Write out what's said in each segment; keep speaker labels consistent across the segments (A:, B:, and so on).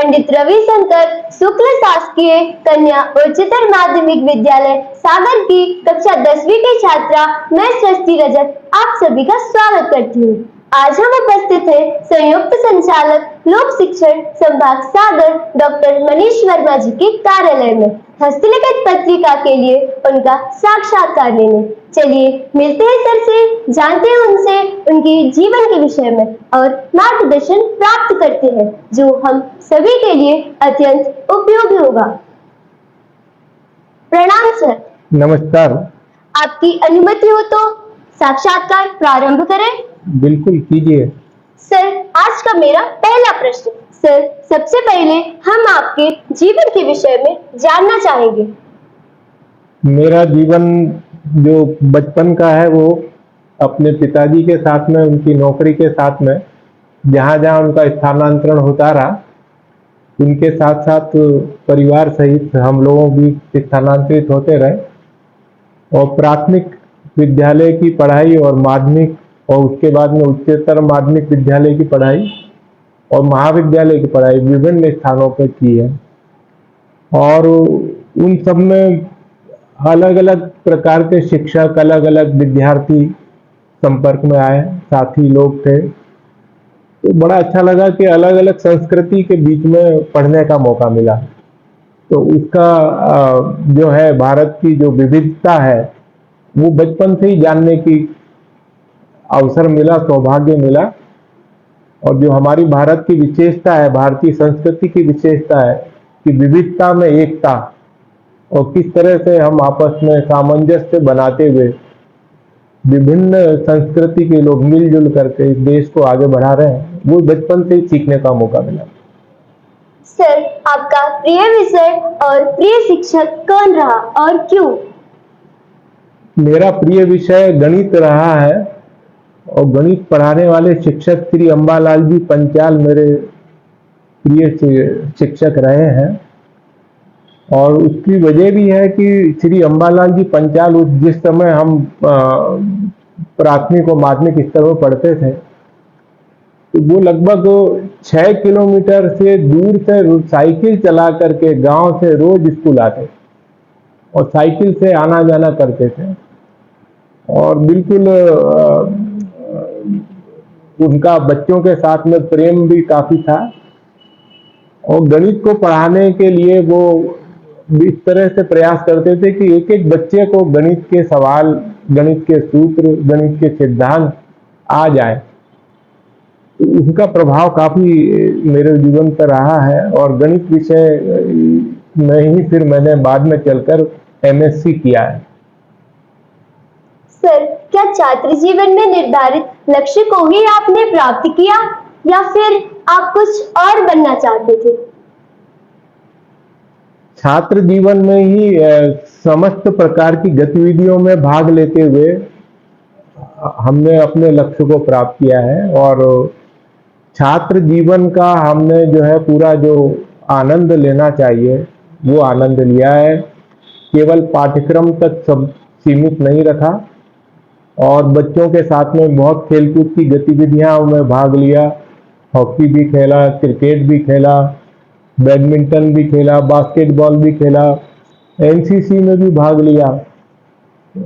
A: पंडित रविशंकर शुक्ल शासकीय कन्या उच्चतर माध्यमिक विद्यालय सागर की कक्षा 10वीं की छात्रा मैं सृष्टि रजक आप सभी का स्वागत करती हूँ। आज हम उपस्थित हैं संयुक्त संचालक लोक शिक्षण संभाग सागर डॉक्टर मनीष वर्मा जी के कार्यालय में हस्तलिखित पत्रिका के लिए उनका साक्षात्कार लेने। चलिए मिलते हैं सर से, जानते हैं उनसे उनके जीवन के विषय में और मार्गदर्शन प्राप्त करते हैं जो हम सभी के लिए अत्यंत उपयोगी होगा। प्रणाम सर।
B: नमस्कार।
A: आपकी अनुमति हो तो साक्षात्कार प्रारंभ करें?
B: बिल्कुल कीजिए।
A: सर, आज का मेरा पहला प्रश्न। सर, सबसे पहले हम आपके जीवन के विषय में जानना चाहेंगे।
B: मेरा जीवन जो बचपन का है वो अपने पिताजी के साथ में, उनकी नौकरी के साथ में, जहाँ जहाँ उनका स्थानांतरण होता रहा उनके साथ साथ परिवार सहित हम लोगों भी स्थानांतरित होते रहे और प्राथमिक विद्यालय की पढ़ाई और माध्यमिक और उसके बाद में उच्चतर माध्यमिक विद्यालय की पढ़ाई और महाविद्यालय की पढ़ाई विभिन्न स्थानों पर की है और उन सब में अलग अलग प्रकार के शिक्षक, अलग अलग विद्यार्थी संपर्क में आए, साथी लोग थे। तो बड़ा अच्छा लगा कि अलग अलग संस्कृति के बीच में पढ़ने का मौका मिला। तो उसका जो है भारत की जो विविधता है वो बचपन से ही जानने की अवसर मिला, सौभाग्य मिला। और जो हमारी भारत की विशेषता है, भारतीय संस्कृति की विशेषता है कि विविधता में एकता और किस तरह से हम आपस में सामंजस्य बनाते हुए विभिन्न संस्कृति के लोग मिलजुल करके इस देश को आगे बढ़ा रहे हैं, वो बचपन से ही सीखने का मौका मिला।
A: सर, आपका प्रिय विषय और प्रिय शिक्षक कौन रहा और क्यों?
B: मेरा प्रिय विषय गणित रहा है और गणित पढ़ाने वाले शिक्षक श्री अंबालाल जी पंचाल मेरे प्रिय शिक्षक रहे हैं। और उसकी वजह भी है कि श्री अंबालाल जी पंचाल जिस समय हम प्राथमिक और माध्यमिक स्तर में पढ़ते थे तो वो लगभग 6 किलोमीटर से दूर से साइकिल चला करके गांव से रोज स्कूल आते और साइकिल से आना जाना करते थे और बिल्कुल उनका बच्चों के साथ में प्रेम भी काफी था और गणित को पढ़ाने के लिए वो इस तरह से प्रयास करते थे कि एक एक बच्चे को गणित के सवाल, गणित के सूत्र, गणित के सिद्धांत आ जाए। उनका प्रभाव काफी मेरे जीवन पर रहा है और गणित विषय में ही फिर मैंने बाद में चलकर एमएससी किया है।
A: सर, क्या छात्र जीवन में निर्धारित लक्ष्य को ही आपने प्राप्त किया या फिर आप कुछ और बनना चाहते थे?
B: छात्र जीवन में ही समस्त प्रकार की गतिविधियों में भाग लेते हुए हमने अपने लक्ष्य को प्राप्त किया है और छात्र जीवन का हमने जो है पूरा जो आनंद लेना चाहिए वो आनंद लिया है। केवल पाठ्यक्रम तक सब सीमित नहीं रखा और बच्चों के साथ में बहुत खेलकूद की गतिविधियां में भाग लिया। हॉकी भी खेला, क्रिकेट भी खेला, बैडमिंटन भी खेला, बास्केटबॉल भी खेला, एनसीसी में भी भाग लिया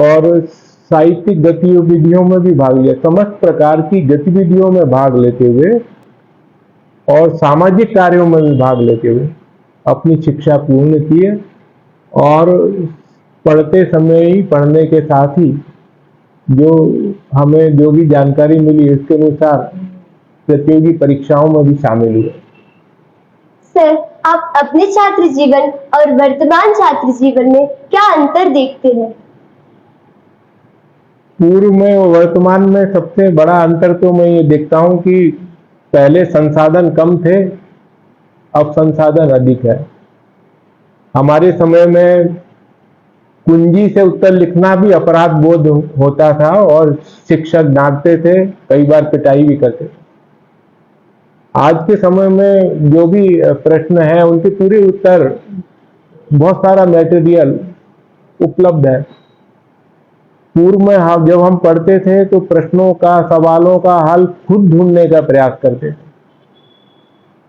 B: और साहित्यिक गतिविधियों में भी भाग लिया। समस्त प्रकार की गतिविधियों में भाग लेते हुए और सामाजिक कार्यों में भी भाग लेते हुए अपनी शिक्षा पूर्ण की है और पढ़ते समय ही, पढ़ने के साथ ही जो हमें जो भी जानकारी मिली उसके अनुसार प्रतियोगी परीक्षाओं में भी शामिल हुए।
A: सर, आप अपने छात्र जीवन और वर्तमान छात्र जीवन में क्या अंतर देखते हैं?
B: पूर्व में और वर्तमान में सबसे बड़ा अंतर तो मैं ये देखता हूँ कि पहले संसाधन कम थे, अब संसाधन अधिक है। हमारे समय में कुंजी से उत्तर लिखना भी अपराध बोध होता था और शिक्षक डांटते थे, कई बार पिटाई भी करते थे। आज के समय में जो भी प्रश्न है उनके पूरे उत्तर, बहुत सारा मटेरियल उपलब्ध है। पूर्व में जब हम पढ़ते थे तो प्रश्नों का, सवालों का हल खुद ढूंढने का प्रयास करते थे।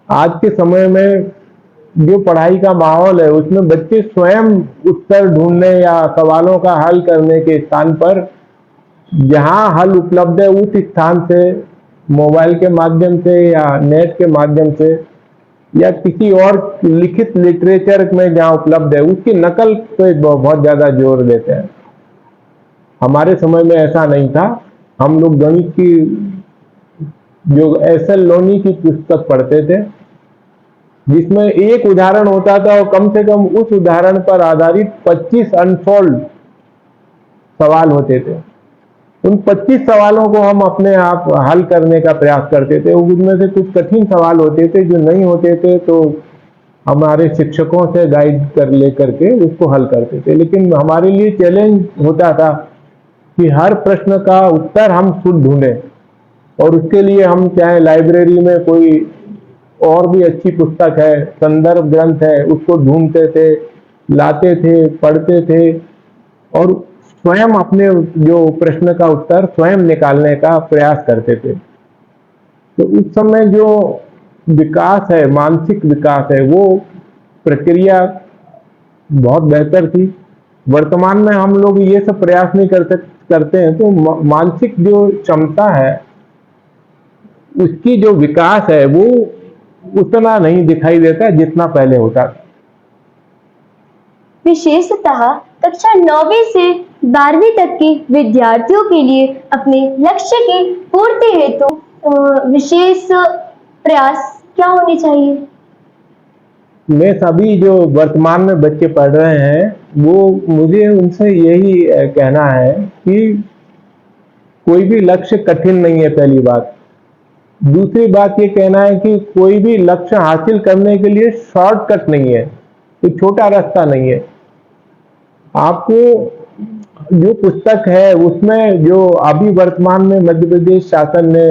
B: आज के समय में जो पढ़ाई का माहौल है उसमें बच्चे स्वयं उत्तर ढूंढने या सवालों का हल करने के स्थान पर जहां हल उपलब्ध है उस स्थान से मोबाइल के माध्यम से या नेट के माध्यम से या किसी और लिखित लिटरेचर में जहां उपलब्ध है उसकी नकल पे बहुत ज्यादा जोर देते हैं। हमारे समय में ऐसा नहीं था। हम लोग गणित की जो एस.एल. लोनी की पुस्तक पढ़ते थे जिसमें एक उदाहरण होता था और कम से कम उस उदाहरण पर आधारित 25 अनसॉल्व सवाल होते थे। उन 25 सवालों को हम अपने आप हल करने का प्रयास करते थे। उनमें से कुछ कठिन सवाल होते थे, जो नहीं होते थे तो हमारे शिक्षकों से गाइड कर लेकर के उसको हल करते थे। लेकिन हमारे लिए चैलेंज होता था कि हर प्रश्न का उत्तर हम खुद ढूंढें और उसके लिए हम चाहे लाइब्रेरी में कोई और भी अच्छी पुस्तक है, संदर्भ ग्रंथ है, उसको ढूंढते थे, लाते थे, पढ़ते थे और स्वयं अपने जो प्रश्न का उत्तर स्वयं निकालने का प्रयास करते थे। तो उस समय जो विकास है, मानसिक विकास है, वो प्रक्रिया बहुत बेहतर थी। वर्तमान में हम लोग ये सब प्रयास नहीं करते हैं तो मानसिक जो क्षमता है उसकी जो विकास है वो उतना नहीं दिखाई देता जितना पहले होता था।
A: विशेषतः कक्षा 9वीं से 12वीं तक के विद्यार्थियों के लिए अपने लक्ष्य की पूर्ति हेतु विशेष प्रयास क्या होने चाहिए?
B: मैं सभी जो वर्तमान में बच्चे पढ़ रहे हैं वो मुझे उनसे यही कहना है कि कोई भी लक्ष्य कठिन नहीं है, पहली बात। दूसरी बात ये कहना है कि कोई भी लक्ष्य हासिल करने के लिए शॉर्टकट नहीं है, कोई छोटा रास्ता नहीं है। आपको जो पुस्तक है उसमें जो अभी वर्तमान में मध्य प्रदेश शासन ने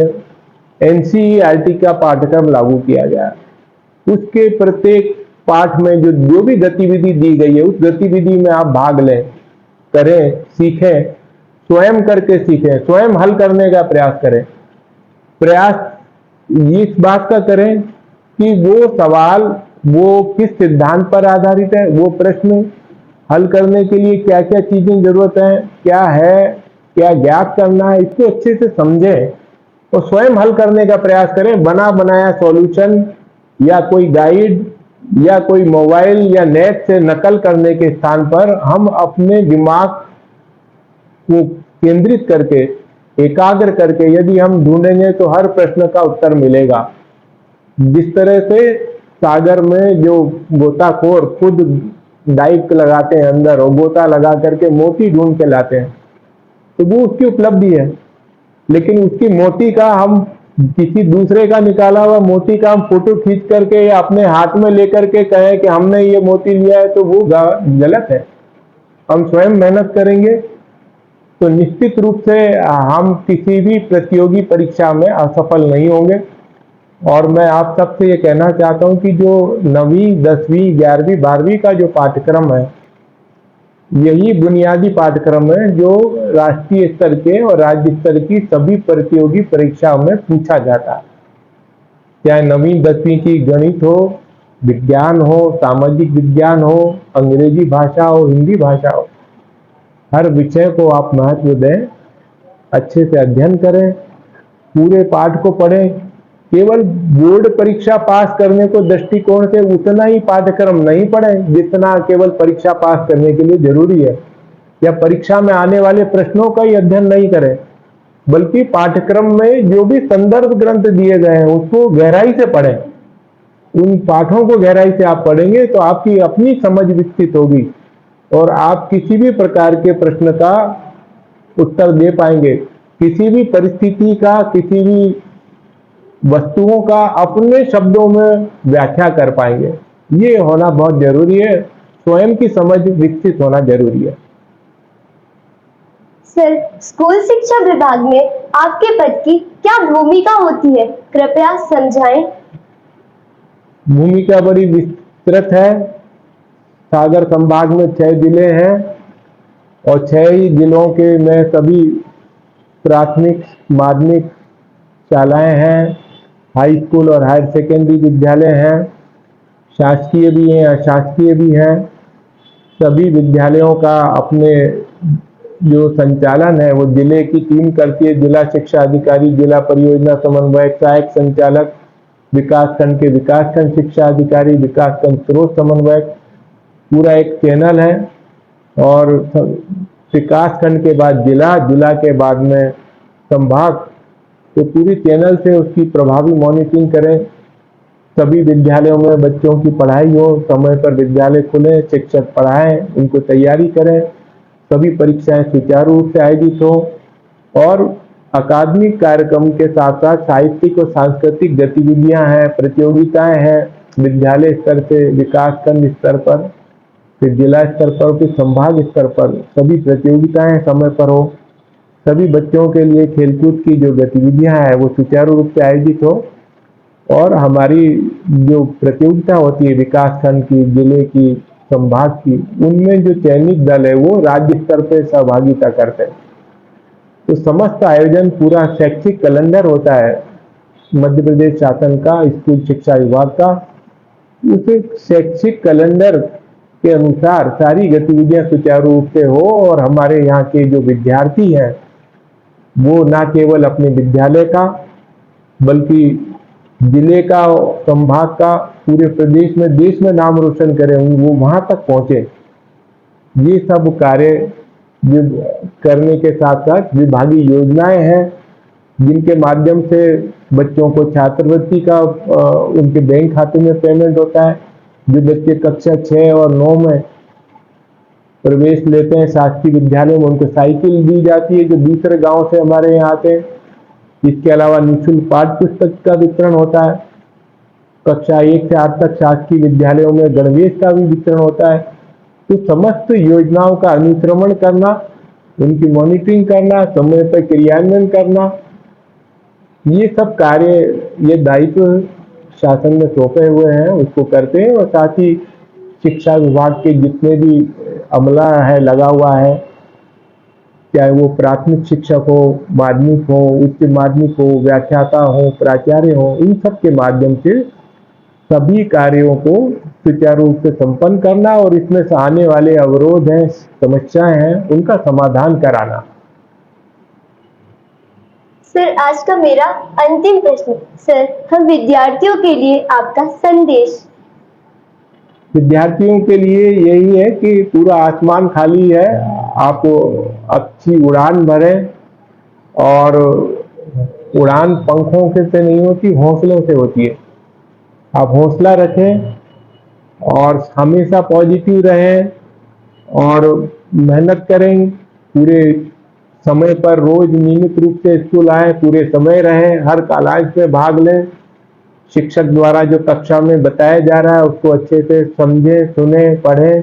B: एनसीईआरटी का पाठ्यक्रम लागू किया गया, उसके प्रत्येक पाठ में जो भी गतिविधि दी गई है उस गतिविधि में आप भाग लें, करें, सीखें, स्वयं करके सीखें, स्वयं हल करने का प्रयास करें। प्रयास इस बात का करें कि वो सवाल वो किस सिद्धांत पर आधारित है, वो प्रश्न हल करने के लिए क्या क्या चीजें जरूरत है, क्या ज्ञात करना है, इसको अच्छे से समझें और स्वयं हल करने का प्रयास करें। बना बनाया सॉल्यूशन या कोई गाइड या कोई मोबाइल या नेट से नकल करने के स्थान पर हम अपने दिमाग को केंद्रित करके, एकाग्र करके यदि हम ढूंढेंगे तो हर प्रश्न का उत्तर मिलेगा। जिस तरह से सागर में जो गोताखोर खुद डाइव लगाते हैं अंदर और गोता लगा करके मोती ढूंढ के लाते हैं, तो वो उसकी उपलब्धि है। लेकिन उसकी मोती का हम किसी दूसरे का निकाला हुआ मोती का हम फोटो खींच करके या अपने हाथ में लेकर के कहें कि हमने ये मोती लिया है, तो वो गलत है। हम स्वयं मेहनत करेंगे तो निश्चित रूप से हम किसी भी प्रतियोगी परीक्षा में असफल नहीं होंगे। और मैं आप सबसे ये कहना चाहता हूं कि जो 9वीं, 10वीं, 11वीं, 12वीं का जो पाठ्यक्रम है यही बुनियादी पाठ्यक्रम है जो राष्ट्रीय स्तर के और राज्य स्तर की सभी प्रतियोगी परीक्षाओं में पूछा जाता है। चाहे 9वीं 10वीं की गणित हो, विज्ञान हो, सामाजिक विज्ञान हो, अंग्रेजी भाषा हो, हिंदी भाषा हो, हर विषय को आप महत्व दें, अच्छे से अध्ययन करें, पूरे पाठ को पढ़ें। केवल बोर्ड परीक्षा पास करने को दृष्टिकोण से उतना ही पाठ्यक्रम नहीं पढ़ें जितना केवल परीक्षा पास करने के लिए जरूरी है, या परीक्षा में आने वाले प्रश्नों का ही अध्ययन नहीं करें, बल्कि पाठ्यक्रम में जो भी संदर्भ ग्रंथ दिए गए हैं उसको गहराई से पढ़ें। उन पाठों को गहराई से आप पढ़ेंगे तो आपकी अपनी समझ विकसित होगी और आप किसी भी प्रकार के प्रश्न का उत्तर दे पाएंगे। किसी भी परिस्थिति का, किसी भी वस्तुओं का अपने शब्दों में व्याख्या कर पाएंगे। ये होना बहुत जरूरी है, स्वयं की समझ विकसित होना जरूरी है।
A: सर, स्कूल शिक्षा विभाग में आपके पद की क्या भूमिका होती है, कृपया समझाएं।
B: भूमिका बड़ी विस्तृत है। सागर संभाग में 6 जिले हैं और 6 ही जिलों के में सभी प्राथमिक माध्यमिक शालाएं हैं, हाई स्कूल और हायर सेकेंडरी विद्यालय हैं, शासकीय भी हैं, अशासकीय भी हैं। सभी विद्यालयों का अपने जो संचालन है वो जिले की टीम करती है। जिला शिक्षा अधिकारी, जिला परियोजना समन्वयक, सहायक संचालक, विकासखंड के विकासखंड शिक्षा अधिकारी, विकासखंड स्रोत समन्वयक, पूरा एक चैनल है। और विकासखंड के बाद जिला, जिला के बाद में संभाग, तो पूरी चैनल से उसकी प्रभावी मॉनिटरिंग करें। सभी विद्यालयों में बच्चों की पढ़ाई हो, समय पर विद्यालय खुले, शिक्षक पढ़ाएं, उनको तैयारी करें, सभी परीक्षाएं सुचारू रूप से आयोजित हो और अकादमिक कार्यक्रम के साथ साथ साहित्यिक और सांस्कृतिक गतिविधियां हैं, प्रतियोगिताएं हैं, विद्यालय स्तर से विकासखंड स्तर पर, फिर जिला स्तर पर, फिर संभाग स्तर पर सभी प्रतियोगिताएं समय पर हो। सभी बच्चों के लिए खेलकूद की जो गतिविधियां हैं वो सुचारू रूप से आयोजित हो और हमारी जो प्रतियोगिता होती है विकासखंड की, जिले की, संभाग की, उनमें जो चयनित दल है वो राज्य स्तर पे सहभागिता करते हैं। तो समस्त आयोजन पूरा शैक्षिक कैलेंडर होता है मध्य प्रदेश शासन का, स्कूल शिक्षा विभाग का। उस शैक्षिक कैलेंडर के अनुसार सारी गतिविधियां सुचारू रूप से हो और हमारे यहाँ के जो विद्यार्थी हैं वो न केवल अपने विद्यालय का बल्कि जिले का, संभाग का, पूरे प्रदेश में, देश में नाम रोशन करें, वो वहां तक पहुंचे। ये सब कार्य करने के साथ साथ विभागीय योजनाएं हैं जिनके माध्यम से बच्चों को छात्रवृत्ति का उनके बैंक खाते में पेमेंट होता है। जो बच्चे कक्षा 6 और 9 में प्रवेश लेते हैं शासकीय विद्यालय में, उनको साइकिल दी जाती है जो दूसरे गांव से हमारे यहाँ आते हैं। इसके अलावा निःशुल्क पाठ्य पुस्तक का वितरण होता है। कक्षा 1 से 8 तक शासकीय विद्यालयों में गणवेश का भी वितरण होता है। तो समस्त योजनाओं का अनुश्रवण करना, उनकी मॉनिटरिंग करना, समय पर क्रियान्वयन करना, ये सब कार्य, ये दायित्व शासन में सौंपे हुए हैं, उसको करते हैं। और साथ ही शिक्षा विभाग के जितने भी अमला है लगा हुआ है, चाहे वो प्राथमिक शिक्षक हो, माध्यमिक हो, उच्च माध्यमिक हो, व्याख्याता हो, प्राचार्य हो, इन सब के माध्यम से सभी कार्यों को सुचारू रूप से संपन्न करना और इसमें से आने वाले अवरोध हैं, समस्याएं हैं, उनका समाधान कराना।
A: सर, आज का मेरा अंतिम प्रश्न, सर, हम विद्यार्थियों के लिए आपका संदेश।
B: विद्यार्थियों के लिए यही है कि पूरा आसमान खाली है, आप अच्छी उड़ान भरें और उड़ान पंखों से नहीं होती, हौसलों से होती है। आप हौसला रखें और हमेशा पॉजिटिव रहें और मेहनत करें, पूरे समय पर रोज नियमित रूप से स्कूल आए, पूरे समय रहें, हर क्लास में भाग लें। शिक्षक द्वारा जो कक्षा में बताया जा रहा है उसको अच्छे से समझें, सुने, पढ़ें,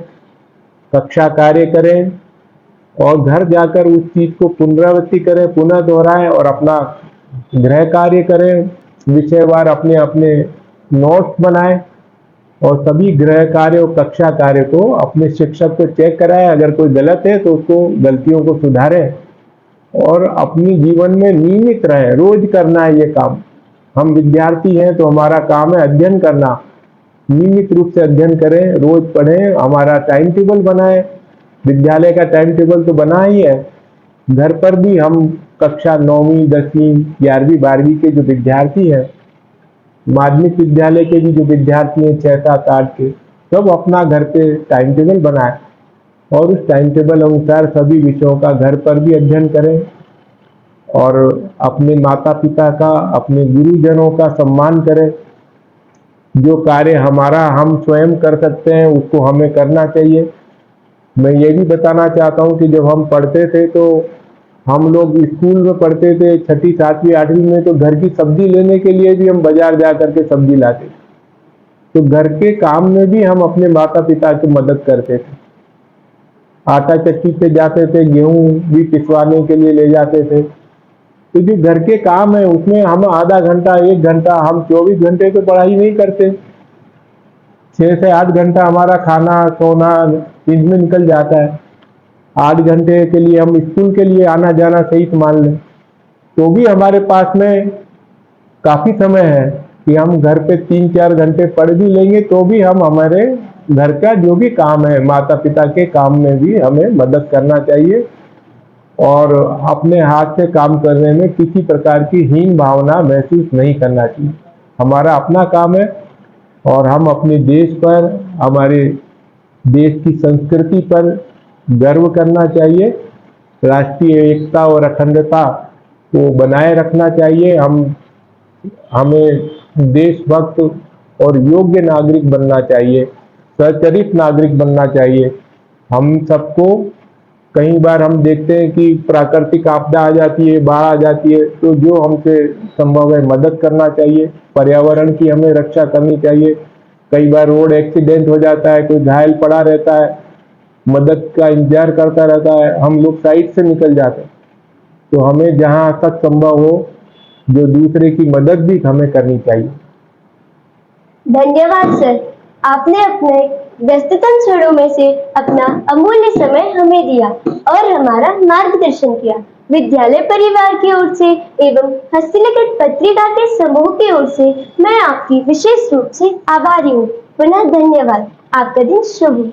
B: कक्षा कार्य करें और घर जाकर उस चीज को पुनरावृत्ति करें, पुनः दोहराएं और अपना गृह कार्य करें। विषयवार अपने अपने नोट्स बनाएं और सभी गृह कार्य और कक्षा कार्य को अपने शिक्षक को चेक कराएं। अगर कोई गलत है तो उसको गलतियों को सुधारें और अपनी जीवन में नियमित रहें। रोज करना है ये काम। हम विद्यार्थी हैं तो हमारा काम है अध्ययन करना। नियमित रूप से अध्ययन करें, रोज पढ़ें, हमारा टाइम टेबल बनाएं। विद्यालय का टाइम टेबल तो बना ही है, घर पर भी हम कक्षा 9वीं, 10वीं, 11वीं, 12वीं के जो विद्यार्थी हैं, माध्यमिक विद्यालय के भी जो विद्यार्थी हैं 6, 7, 8 के, सब अपना घर पे टाइम टेबल बनाएं और उस टाइम टेबल अनुसार सभी विषयों का घर पर भी अध्ययन करें और अपने माता पिता का, अपने गुरुजनों का सम्मान करें। जो कार्य हमारा हम स्वयं कर सकते हैं उसको हमें करना चाहिए। मैं ये भी बताना चाहता हूँ कि जब हम पढ़ते थे तो हम लोग स्कूल में पढ़ते थे 6ठी, 7वीं, 8वीं में, तो घर की सब्जी लेने के लिए भी हम बाजार जा करके सब्जी लाते। तो घर के काम में भी हम अपने माता पिता की मदद करते थे। आटा चक्की पे जाते थे, गेहूं भी पिसवाने के लिए ले जाते थे। तो जो घर के काम है उसमें हम आधा घंटा, 1 घंटा, हम 24 घंटे तो पढ़ाई नहीं करते। 6 से 8 घंटा हमारा खाना, सोना इनमें निकल जाता है। 8 घंटे के लिए हम स्कूल के लिए आना जाना सही मान लें तो भी हमारे पास में काफी समय है। कि हम घर पे 3-4 घंटे पढ़ भी लेंगे तो भी हम हमारे घर का जो भी काम है, माता पिता के काम में भी हमें मदद करना चाहिए और अपने हाथ से काम करने में किसी प्रकार की हीन भावना महसूस नहीं करना चाहिए। हमारा अपना काम है और हम अपने देश पर, हमारे देश की संस्कृति पर गर्व करना चाहिए। राष्ट्रीय एकता और अखंडता को बनाए रखना चाहिए। हमें देशभक्त और योग्य नागरिक बनना चाहिए, सचरित नागरिक बनना चाहिए। हम सबको, कई बार हम देखते हैं कि प्राकृतिक आपदा आ जाती है, बाढ़ आ जाती है, तो जो हमसे संभव है मदद करना चाहिए। पर्यावरण की हमें रक्षा करनी चाहिए। कई बार रोड एक्सीडेंट हो जाता है, कोई घायल पड़ा रहता है, मदद का इंतजार करता रहता है, हम लोग साइड से निकल जाते हैं। तो हमें जहां तक संभव हो, जो दूसरे की मदद भी हमें करनी चाहिए।
A: धन्यवाद सर, आपने अपने व्यस्ततम क्षणों में से अपना अमूल्य समय हमें दिया और हमारा मार्गदर्शन किया। विद्यालय परिवार की ओर से एवं हस्तलिखित पत्रिका के समूह की ओर से मैं आपकी विशेष रूप से आभारी हूँ। पुनः धन्यवाद। आपका दिन शुभ हो।